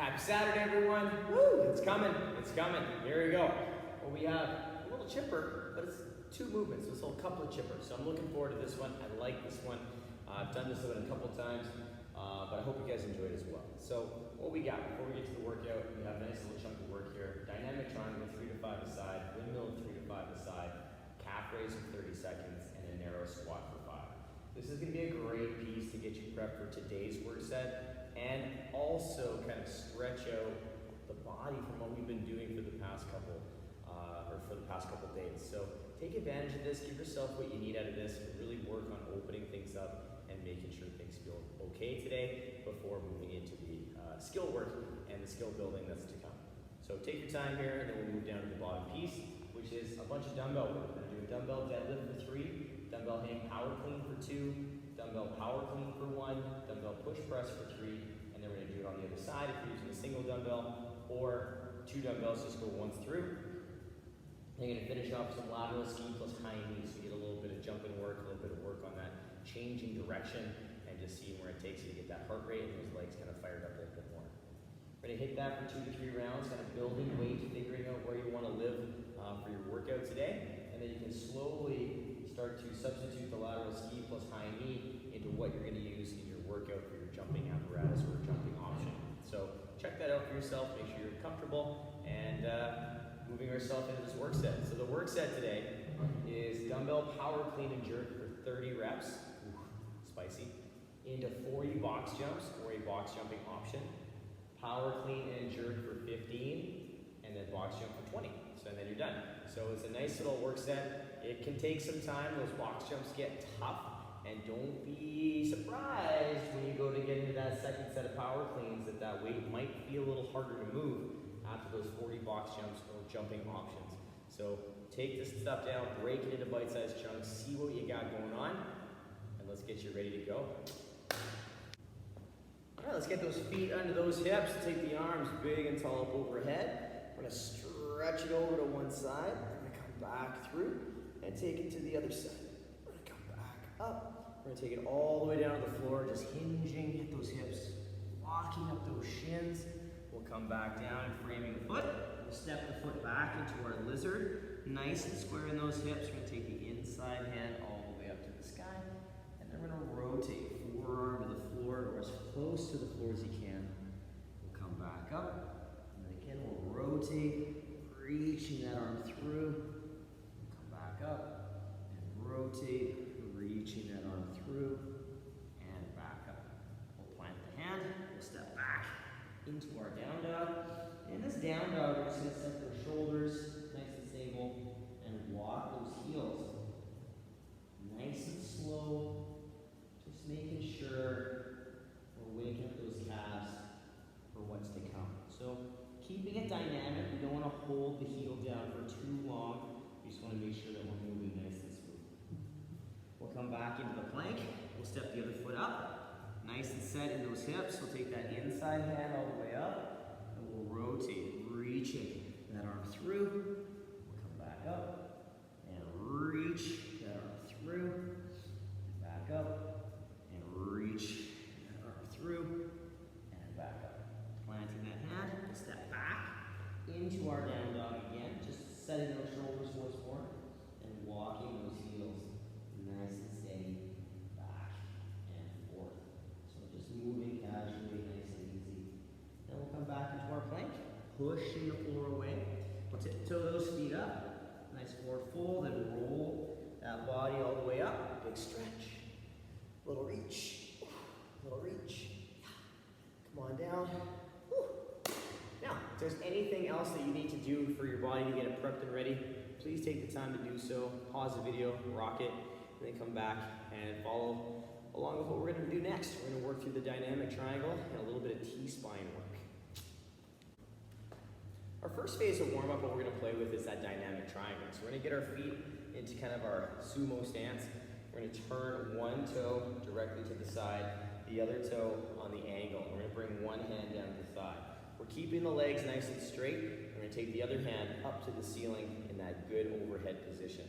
Happy Saturday, everyone. Woo, it's coming, it's coming. Here we go. Well, we have a little chipper, but it's two movements, so it's a little couple of chippers. So I'm looking forward to this one. I like this one. I've done this one a couple times, but I hope you guys enjoy it as well. So what we got before we get to the workout, we have a nice little chunk of work here. Dynamic triangle, 3 to 5 a side, windmill, 3 to 5 a side, calf raise for 30 seconds, and a narrow squat for 5. This is going to be a great piece to get you prepped for today's work set, and also kind of stretch out the body from what we've been doing for the past couple days. So take advantage of this, give yourself what you need out of this, really work on opening things up and making sure things feel okay today before moving into the skill work and the skill building that's to come. So take your time here, and then we'll move down to the bottom piece, which is a bunch of dumbbell work. We're going to do a dumbbell deadlift for 3, dumbbell hang power clean for 2, dumbbell power clean for 1, dumbbell push press for 3, and then we're going to do it on the other side if you're using a single dumbbell, or 2 dumbbells, just go once through. And you're going to finish off some lateral ski plus high knees, so you get a little bit of jumping work, a little bit of work on that changing direction, and just seeing where it takes you to get that heart rate and those legs kind of fired up a little bit more. We're going to hit that for 2 to 3 rounds, kind of building weight, figuring out where you want to live for your workout today, and then you can slowly start to substitute the lateral ski plus high knee into what you're going to use in your workout for your jumping apparatus or jumping option. So check that out for yourself, make sure you're comfortable, and moving ourselves into this work set. So the work set today is dumbbell power clean and jerk for 30 reps, spicy, into 40 box jumps or a box jumping option, power clean and jerk for 15, and then box jump for 20. So then you're done. So it's a nice little work set. It can take some time. Those box jumps get tough, and don't be surprised when you go to get into that second set of power cleans that weight might be a little harder to move after those 40 box jumps or jumping options. So take this stuff down, break it into bite-sized chunks, see what you got going on, and let's get you ready to go. All right, let's get those feet under those hips. Take the arms big and tall up overhead. We're gonna stretch it over to one side. We're gonna come back through and take it to the other side. We're gonna come back up. We're gonna take it all the way down to the floor, just hinging, hit those hips, locking up those shins. We'll come back down and framing the foot. We'll step the foot back into our lizard. Nice and square in those hips. We're going to take the inside hand all the way up to the sky. And then we're going to rotate forearm to the floor, or as close to the floor as you can. We'll come back up. And then again, we'll rotate, reaching that arm through. We'll come back up and rotate, reaching that arm through. And back up. We'll plant the hand. We'll step back into our down dog. In this down dog, we're just going to set our shoulders nice and stable and walk those heels nice and slow, just making sure we're waking up those calves for what's to come. So keeping it dynamic, we don't want to hold the heel down for too long. We just want to make sure that we're moving nice and smooth. We'll come back into the plank. We'll step the other foot up. Nice and set in those hips. We'll take that inside hand all the way up, and we'll rotate, reaching that arm through. We'll come back up, and reach that arm through, and back up, and reach that arm through, and back up. Planting that hand, we'll step back into our down dog again, just setting those shoulders once more, and walking those heels nice and steady. Moving casually, nice and easy. Then we'll come back into our plank, pushing the floor away. We'll tiptoe those feet up. Nice forward fold, and roll that body all the way up. Big stretch. Little reach. Little reach. Come on down. Now, if there's anything else that you need to do for your body to get it prepped and ready, please take the time to do so. Pause the video, rock it, and then come back and follow along with what we're going to do next. We're going to work through the dynamic triangle and a little bit of T-spine work. Our first phase of warm-up, what we're going to play with is that dynamic triangle. So we're going to get our feet into kind of our sumo stance. We're going to turn one toe directly to the side, the other toe on the angle. We're going to bring one hand down to the thigh. We're keeping the legs nice and straight. We're going to take the other hand up to the ceiling in that good overhead position.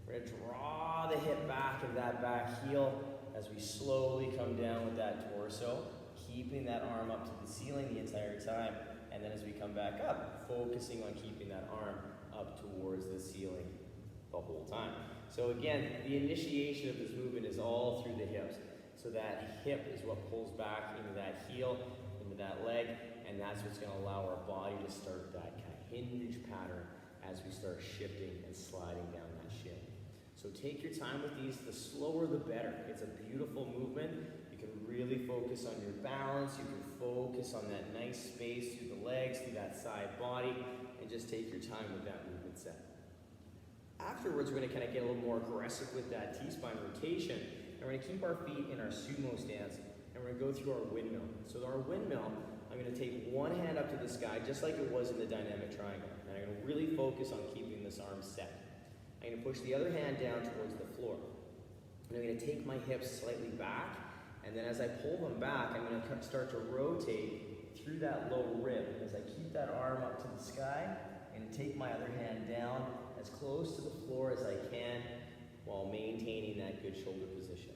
We're going to draw the hip back of that back heel as we slowly come down with that torso, keeping that arm arm up to the ceiling the entire time, and then as we come back up, focusing on keeping that arm up towards the ceiling the whole time. So again, the initiation of this movement is all through the hips. So that hip is what pulls back into that heel, into that leg, and that's what's going to allow our body to start that kind of hinge pattern as we start shifting and sliding down that shin. So take your time with these. The slower the better. It's a beautiful movement. You can really focus on your balance. You can focus on that nice space through the legs, through that side body, and just take your time with that movement set. Afterwards, we're going to kind of get a little more aggressive with that T-spine rotation, and we're going to keep our feet in our sumo stance, and we're going to go through our windmill. So our windmill, I'm going to take one hand up to the sky, just like it was in the dynamic triangle, and I'm going to really focus on keeping this arm set. I'm going to push the other hand down towards the floor, and I'm going to take my hips slightly back, and then as I pull them back, I'm going to start to rotate through that low rib. As I keep that arm up to the sky, I'm going to take my other hand down as close to the floor as I can while maintaining that good shoulder position.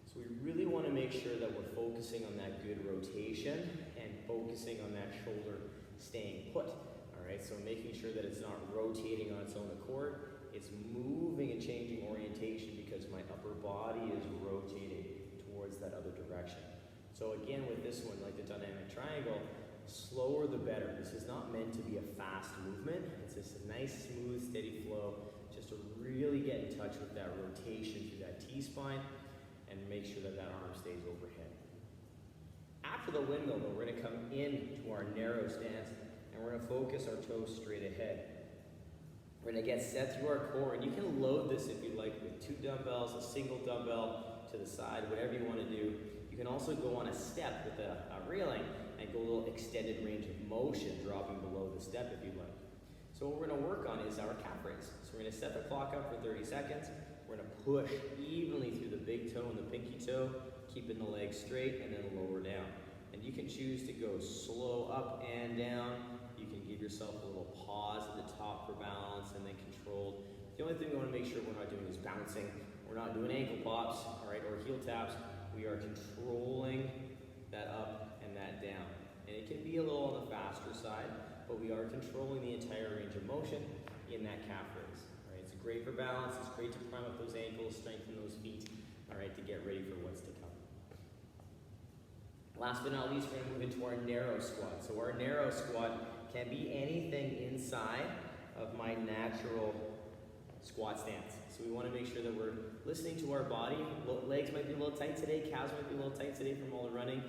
So we really want to make sure that we're focusing on that good rotation and focusing on that shoulder staying put. All right, so making sure that it's not rotating on its own accord. It's moving and changing orientation because my upper body is rotating towards that other direction. So again, with this one, like the dynamic triangle, slower the better. This is not meant to be a fast movement. It's just a nice, smooth, steady flow, just to really get in touch with that rotation through that T-spine and make sure that that arm stays overhead. After the windmill, though, we're going to come into our narrow stance, and we're going to focus our toes straight ahead. We're going to get set through our core, and you can load this if you like with 2 dumbbells, a single dumbbell to the side, whatever you want to do. You can also go on a step with a railing and go a little extended range of motion, dropping below the step if you like. So what we're going to work on is our calf raise. So we're going to set the clock up for 30 seconds. We're going to push evenly through the big toe and the pinky toe, keeping the legs straight, and then lower down. And you can choose to go slow up and down. You can give yourself a little pause at the top for balance and then controlled. The only thing we want to make sure we're not doing is bouncing. We're not doing ankle pops, all right, or heel taps. We are controlling that up and that down. And it can be a little on the faster side, but we are controlling the entire range of motion in that calf raise. All right, it's great for balance. It's great to prime up those ankles, strengthen those feet, all right, to get ready for what's to come. Last but not least, we're going to move into our narrow squat. So our narrow squat can be anything inside of my natural squat stance. So we want to make sure that we're listening to our body. Legs might be a little tight today, calves might be a little tight today from all the running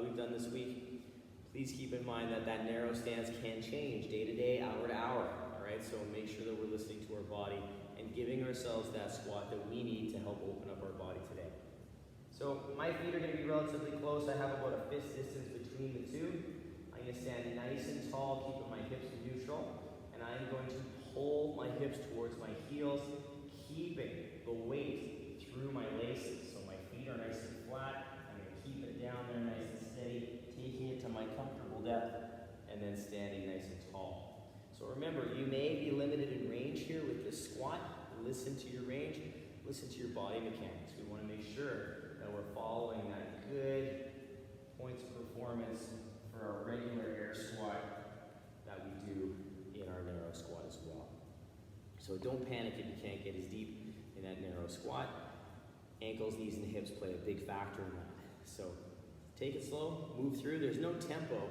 we've done this week. Please keep in mind that that narrow stance can change day to day, hour to hour. All right, so make sure that we're listening to our body and giving ourselves that squat that we need to help open up our body today. So my feet are going to be relatively close. I have about a fist distance between the two. I'm going to stand nice and tall, keeping my hips neutral, and I'm going to pull my hips towards my heels, keeping the weight through my laces. So my feet are nice and flat. I'm going to keep it down there nice and steady, taking it to my comfortable depth, and then standing nice and tall. So remember, you may be limited in range here with this squat. Listen to your range, listen to your body mechanics. We want to make sure that we're following that good points of performance for our regular air squat that we do in our narrow squat as well. So don't panic if you can't get as deep in that narrow squat. Ankles, knees, and hips play a big factor in that. So take it slow, move through. There's no tempo,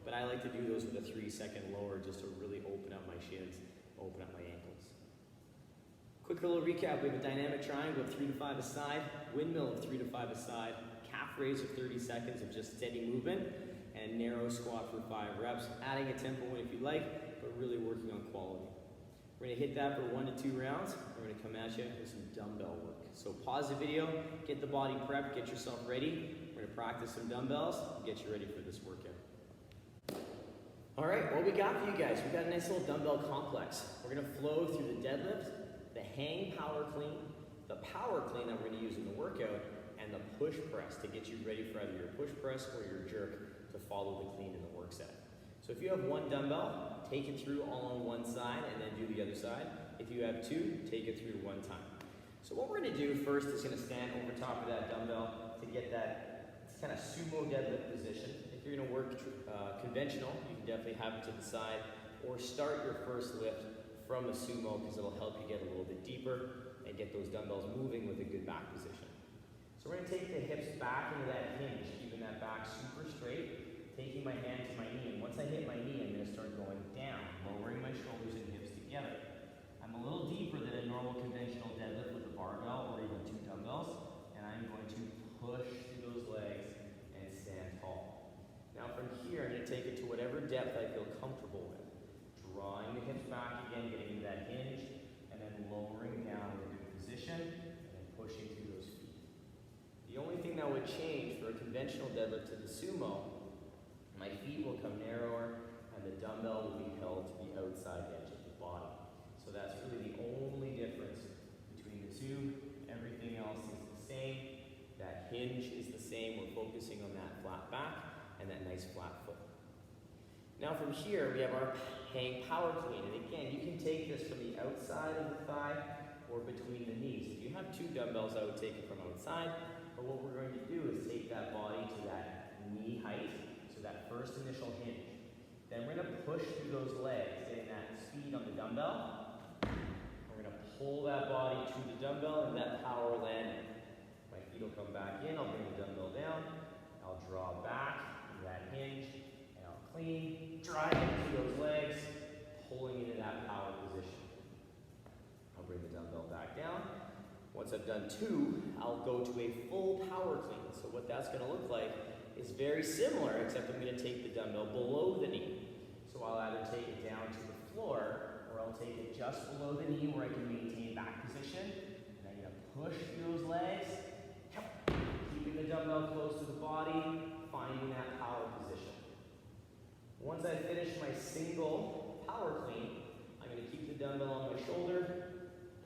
but I like to do those with a 3-second lower just to really open up my shins, open up my ankles. Quick little recap. We have a dynamic triangle of 3 to 5 aside, windmill of 3 to 5 aside, calf raise of 30 seconds of just steady movement, and narrow squat for 5 reps. Adding a tempo in if you like, but really working on quality. We're going to hit that for 1 to 2 rounds. We're going to come at you with some dumbbell work. So pause the video, get the body prepped, get yourself ready. We're going to practice some dumbbells and get you ready for this workout. All right, what we got for you guys? We got a nice little dumbbell complex. We're going to flow through the deadlift, the hang power clean, the power clean that we're going to use in the workout, and the push press to get you ready for either your push press or your jerk to follow the clean in the work set. So if you have 1 dumbbell, take it through all on one side and then do the other side. If you have 2, take it through 1 time. So what we're going to do first is going to stand over top of that dumbbell to get that kind of sumo deadlift position. If If you're gonna work conventional, you can definitely have it to the side, or start your first lift from a sumo, because it'll help you get a little bit deeper and get those dumbbells moving with a good back position. So we're gonna take the hips back into that hinge, keeping that back super straight, taking my hand to my knee, and once I hit my knee, I'm gonna start going down, lowering my shoulders and hips together. I'm a little deeper than a normal conventional deadlift with a barbell or even 2 dumbbells, and I'm going to push through those legs and stand tall. Now from here, I'm gonna take it to whatever depth I feel comfortable with. Drawing the hips back again, getting into that hinge, and then lowering down in a good position, and then pushing through those feet. The only thing that would change for a conventional deadlift to the sumo, my feet will come narrower, and the dumbbell will be held to the outside edge of the body. So that's really the only difference between the two. Everything else is the same. That hinge is the same. We're focusing on that flat back and that nice flat foot. Now from here, we have our hang power clean. And again, you can take this from the outside of the thigh or between the knees. If you have 2 dumbbells, I would take it from outside. But what we're going to do is take that body to that knee height, so that first initial hinge. Then we're going to push through those legs, getting that speed on the dumbbell. We're going to pull that body to the dumbbell and that power landing. My feet will come back in. I'll bring the dumbbell down. I'll draw back into that hinge. Clean, driving through those legs, pulling into that power position. I'll bring the dumbbell back down. Once I've done 2, I'll go to a full power clean. So what that's going to look like is very similar, except I'm going to take the dumbbell below the knee. So I'll either take it down to the floor, or I'll take it just below the knee where I can maintain back position. And I'm going to push through those legs, keeping the dumbbell close to the body, finding that power position. Once I finish my single power clean, I'm going to keep the dumbbell on my shoulder,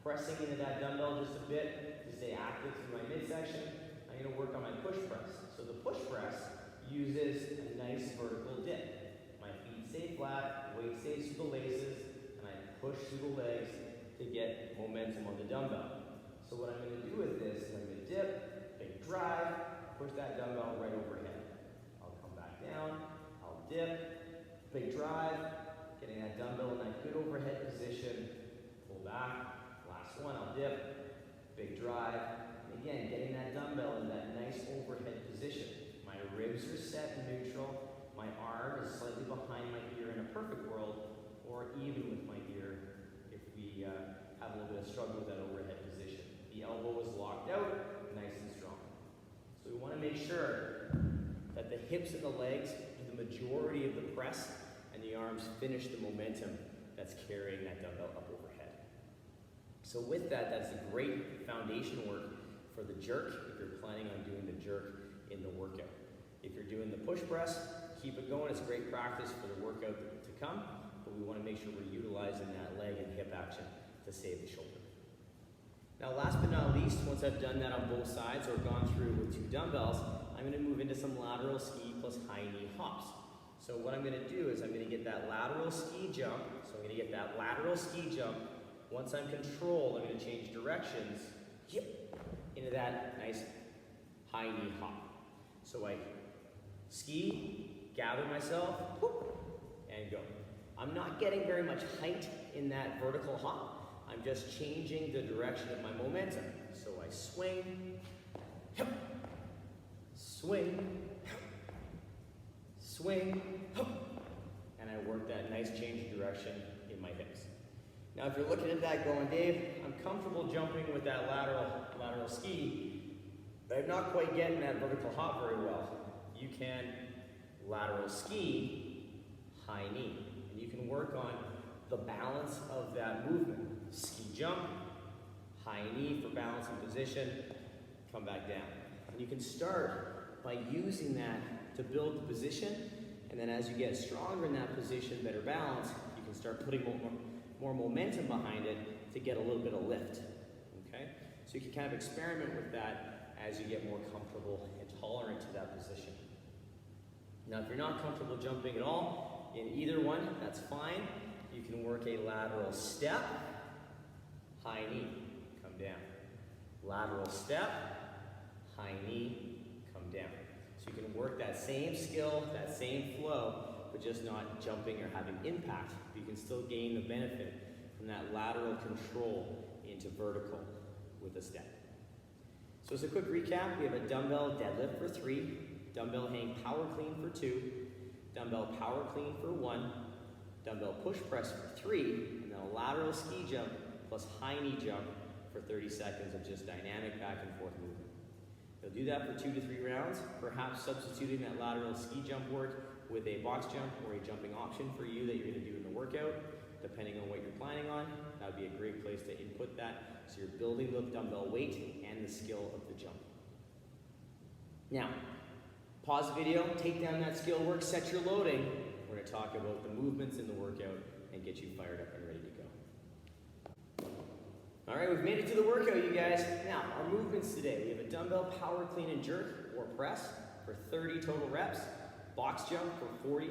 pressing into that dumbbell just a bit to stay active through my midsection. I'm going to work on my push press. So the push press uses a nice vertical dip. My feet stay flat, weight stays through the laces, and I push through the legs to get momentum on the dumbbell. So what I'm going to do with this is I'm going to dip, big drive, push that dumbbell right overhead. I'll come back down, I'll dip, big drive, getting that dumbbell in that good overhead position, pull back, last one, I'll dip, big drive, and again, getting that dumbbell in that nice overhead position. My ribs are set and neutral, my arm is slightly behind my ear in a perfect world, or even with my ear if we have a little bit of struggle with that overhead position. The elbow is locked out, nice and strong. So we want to make sure that the hips and the legs do the majority of the press, and the arms finish the momentum that's carrying that dumbbell up overhead. So with that, that's a great foundation work for the jerk if you're planning on doing the jerk in the workout. If you're doing the push press, keep it going. It's great practice for the workout to come, but we want to make sure we're utilizing that leg and hip action to save the shoulder. Now last but not least, once I've done that on both sides or gone through with 2 dumbbells, I'm going to move into some lateral ski plus high knee hops. So what I'm going to do is I'm going to get that lateral ski jump. So I'm going to get that lateral ski jump. Once I'm controlled, I'm going to change directions into that nice high knee hop. So I ski, gather myself, and go. I'm not getting very much height in that vertical hop. I'm just changing the direction of my momentum. So I swing, swing, swing, and I work that nice change of direction in my hips. Now if you're looking at that going, Dave, I'm comfortable jumping with that lateral ski, but I'm not quite getting that vertical hop very well. You can lateral ski, high knee, and you can work on the balance of that movement. Ski jump, high knee for balance and position, come back down. And you can start by using that to build the position, and then as you get stronger in that position, better balance, you can start putting more momentum behind it to get a little bit of lift, okay? So you can kind of experiment with that as you get more comfortable and tolerant to that position. Now if you're not comfortable jumping at all in either one, that's fine. You can work a lateral step, high knee, come down. Lateral step, high knee, come down. So you can work that same skill, that same flow, but just not jumping or having impact. But you can still gain the benefit from that lateral control into vertical with a step. So as a quick recap, we have a dumbbell deadlift for 3, dumbbell hang power clean for 2, dumbbell power clean for 1, dumbbell push press for 3, and then a lateral ski jump plus high knee jump for 30 seconds of just dynamic back and forth movement. You'll do that for 2 to 3 rounds, perhaps substituting that lateral ski jump work with a box jump or a jumping option for you that you're going to do in the workout, depending on what you're planning on. That would be a great place to input that, so you're building the dumbbell weight and the skill of the jump. Now, pause the video, take down that skill work, set your loading. We're going to talk about the movements in the workout and get you fired up and ready to go. All right, we've made it to the workout, you guys. Now, our movements today. We have a dumbbell power clean and jerk or press for 30 total reps, box jump for 40,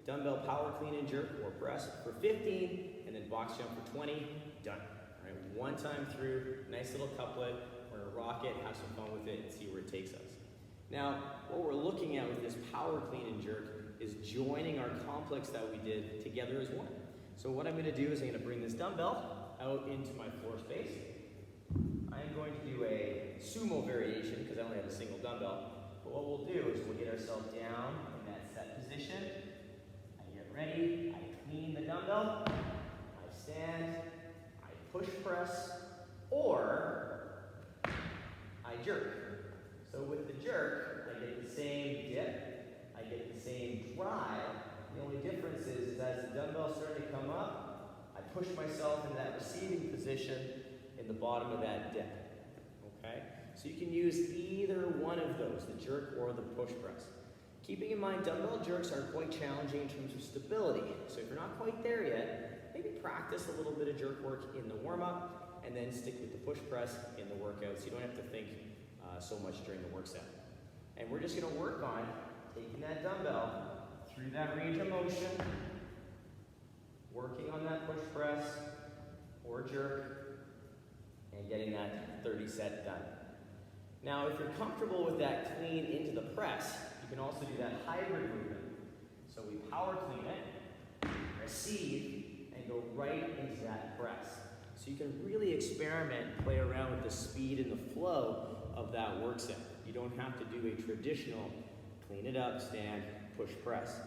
dumbbell power clean and jerk or press for 15, and then box jump for 20, done. All right, one time through, nice little couplet. We're gonna rock it, have some fun with it, and see where it takes us. Now, what we're looking at with this power clean and jerk is joining our complex that we did together as one. So what I'm gonna do is I'm gonna bring this dumbbell out into my floor space. I'm going to do a sumo variation because I only have a single dumbbell. But what we'll do is we'll get ourselves down in that set position. I get ready, I clean the dumbbell, I stand, I push press, or I jerk. So with the jerk, I get the same dip, I get the same drive. The only difference is as the dumbbell's starting to come up, I push myself into that receiving position in the bottom of that dip, okay? So you can use either one of those, the jerk or the push press. Keeping in mind, dumbbell jerks are quite challenging in terms of stability. So if you're not quite there yet, maybe practice a little bit of jerk work in the warm-up and then stick with the push press in the workout so you don't have to think so much during the work set. And we're just gonna work on taking that dumbbell through that range of motion, working on that push press or jerk, and getting that 30 set done. Now, if you're comfortable with that clean into the press, you can also do that hybrid movement. So we power clean it, receive, and go right into that press. So you can really experiment, play around with the speed and the flow of that work set. You don't have to do a traditional clean it up, stand, push, press.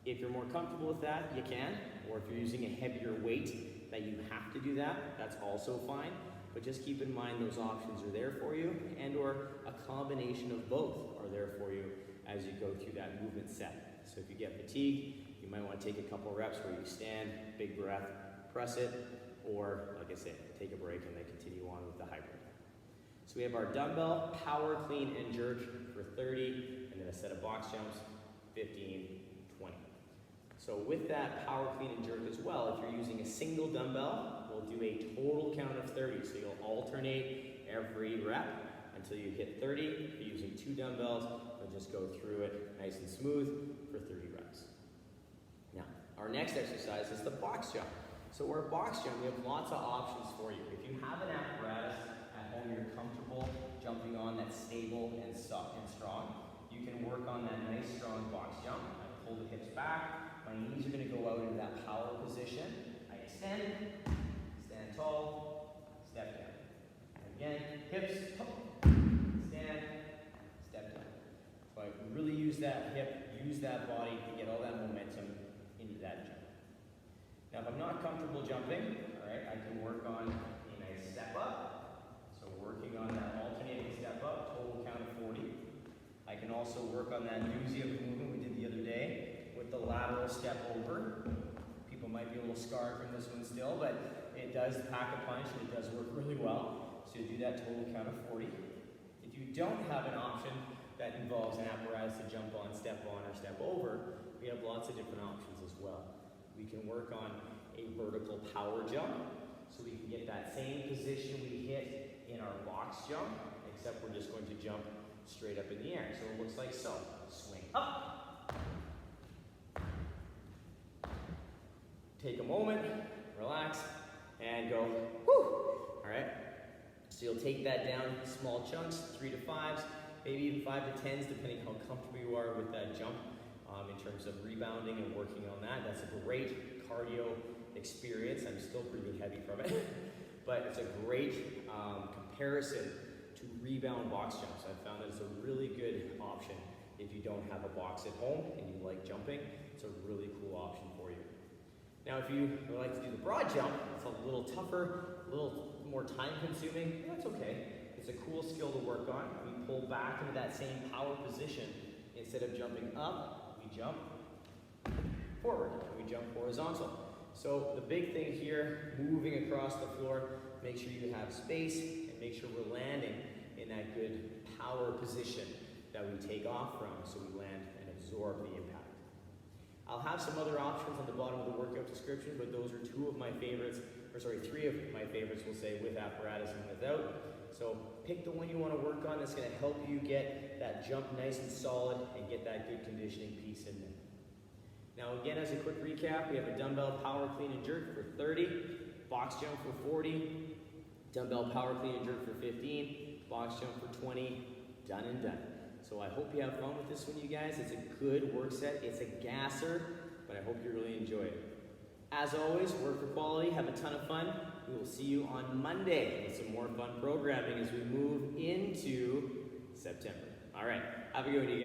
If you're more comfortable with that, you can. Or if you're using a heavier weight that you have to do that, that's also fine. But just keep in mind those options are there for you, and or a combination of both are there for you as you go through that movement set. So if you get fatigued, you might want to take a couple reps where you stand, big breath, press it, or like I said, take a break and then continue on with the hybrid. So we have our dumbbell, power clean and jerk for 30, and then a set of box jumps, 15, 20. So with that power clean and jerk as well, if you're using a single dumbbell, we'll do a total count of 30. So you'll alternate every rep until you hit 30. If you're using 2 dumbbells, you'll just go through it nice and smooth for 30 reps. Now, our next exercise is the box jump. So our box jump, we have lots of options for you. If you have an apparatus at home you're comfortable jumping on that's stable and strong, you can work on that nice strong box jump. I pull the hips back. My knees are going to go out into that power position. I extend, stand tall, step down. Again, hips, stand, step down. So I really use that hip, use that body to get all that momentum into that jump. Now if I'm not comfortable jumping, all right, I can work on a nice step up. So working on that alternating step up, total count of 40. I can also work on that doozy of movement we did the other day with the lateral step over. People might be a little scarred from this one still, but it does pack a punch and it does work really well. So you do that total count of 40. If you don't have an option that involves an apparatus to jump on, or step over, we have lots of different options as well. We can work on a vertical power jump, so we can get that same position we hit in our box jump, except we're just going to jump straight up in the air. So it looks like so. Swing up. Take a moment, relax, and go, whoo! All right? So you'll take that down in small chunks, 3 to 5s, maybe even 5 to 10s, depending how comfortable you are with that jump in terms of rebounding and working on that. That's a great cardio experience. I'm still breathing heavy from it, but it's a great comparison to rebound box jumps. I've found that it's a really good option if you don't have a box at home and you like jumping. It's a really cool option for you. Now, if you would like to do the broad jump, it's a little tougher, a little more time consuming. That's okay. It's a cool skill to work on. We pull back into that same power position. Instead of jumping up, we jump forward, and we jump horizontal. So the big thing here, moving across the floor, make sure you have space and make sure we're landing in that good power position that we take off from, so we land and absorb the impact. I'll have some other options on the bottom of the workout description, but those are three of my favorites, we'll say, with apparatus and without. So pick the one you want to work on that's going to help you get that jump nice and solid and get that good conditioning piece in there. Now again, as a quick recap, we have a dumbbell power clean and jerk for 30, box jump for 40, dumbbell power clean and jerk for 15, box jump for 20, done and done. So I hope you have fun with this one, you guys. It's a good work set. It's a gasser, but I hope you really enjoy it. As always, work for quality, have a ton of fun. We will see you on Monday with some more fun programming as we move into September. All right, have a good one, you guys.